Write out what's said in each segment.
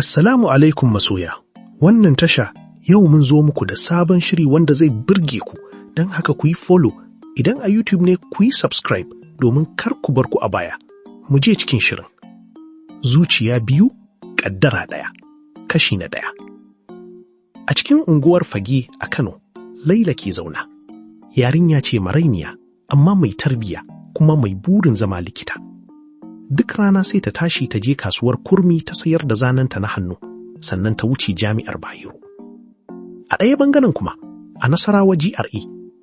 Assalamu alaikum masoya, wannan tasha yau mun zo muku da sabon shiri wanda zai burge ku, don haka ku yi follow, idan a YouTube ne ku yi subscribe domin kar ku bar ku a baya. Mu je cikin shirin. Zuciya biyu, ƙaddara ɗaya, kashi na ɗaya. A cikin unguwar Fage a Kano, Laila ke zauna. Yarinya ce marainiya, amma mai tarbiya kuma mai burin zama likita. Duk rana sai ta tashi ta je kasuwar Kurmi ta sayar da zanenta na hannu, sannan ta wuce jami'ar Bayero. A ɗaya bangaren kuma, a Nasarawa GRA,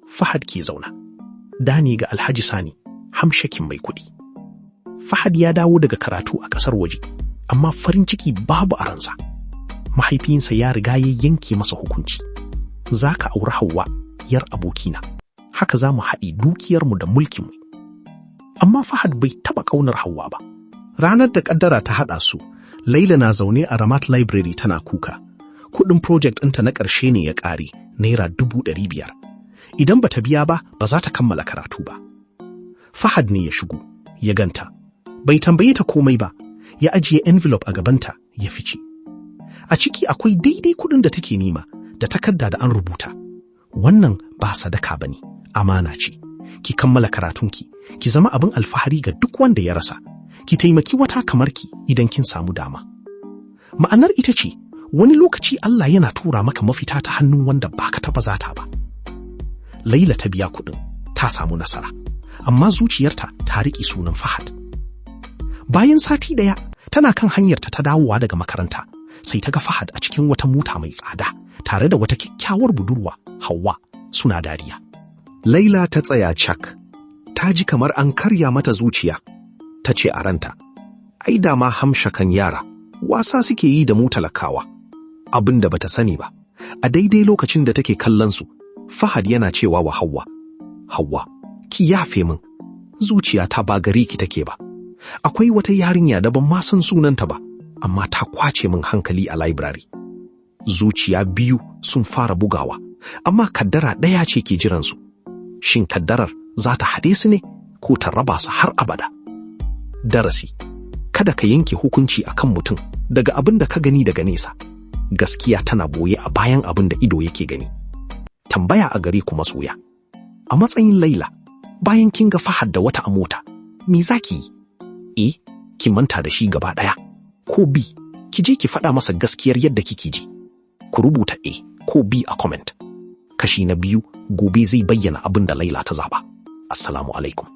Fahad ke zauna. Dani ga Alhaji Sani, hamshakin mai kuɗi. Fahad ya dawo daga karatu a ƙasar waje, amma farin ciki babu a ransa. Mahaifinsa ya riga ya yanke masa hukunci. Za ka auri Hauwa, yar abokina. Haka za mu haɗe dukiyarmu da mulkinmu. Amma Fahad bai taɓa ƙaunar Hauwa ba. Ranar da ƙaddara ta haɗa su, Laila na zaune a Ramat Library tana kuka. Kuɗin project ɗinta na ƙarshe ne ya ƙare, Naira 500,000. Idan bata biya ba, ba za ta kammala karatu ba. Fahad ne ya shigo, ya ganta. Bai tambaye ta komai ba, ya ajiye envelope a gabanta, ya fice. A ciki akwai daidai kuɗin da take nema, da takarda da an rubuta. Wannan ba sadaka bane, amana ce. Ki kammala karatunki, ki zama abin alfahari ga duk wanda ya rasa. Ki taimaki wata kamar ki idan kin samu dama. Ma'anar ita ce, wani lokaci Allah yana tura maka mafita ta hannun wanda baka taɓa zata ba. Laila ta biya kuɗin, ta samu nasara, amma zuciyarta ta riƙe sunan Fahad. Bayan sati ɗaya, tana kan hanyarta ta dawowa daga makaranta, sai ta ga Fahad a cikin wata mota mai tsada, tare da wata kyakkyawar budurwa, Hauwa, suna dariya. Laila ta tsaya cak, ta ji kamar an karya mata zuciya, ta ce a ranta, ai da ma hamshakan yara, wasa suke yi da mu talakawa, abin da bata sani ba. A daidai lokacin da take kallon su, Fahad yana cewa wa Hauwa, Hauwa, ki yafe min, zuciya ta ba gare ki take ba. Akwai wata yarinya da ban ma san sunanta ba, amma ta kwace min hankali a library. Zuciya biyu sun fara bugawa, amma kaddara ɗaya ce ke jiransu. Shin kaddarar za ta haɗe su ne ko ta raba su har abada? Darasi, kada ka yanke hukunci akan mutum daga abin da ka gani daga nesa. Gaskiya tana boye a bayan abin da ido yake gani. Tambaya a gare ku masoya. A matsayin Laila, bayan kin ga Fahad da wata a mota, me za ki yi? A, ki manta da shi gaba ɗaya, ko B, ki je ki faɗa masa gaskiyar yadda kike ji. Ku rubuta A ko B a comment. Kashi na biyu gobe zai bayyana abin da Laila ta zaba. Assalamu alaikum.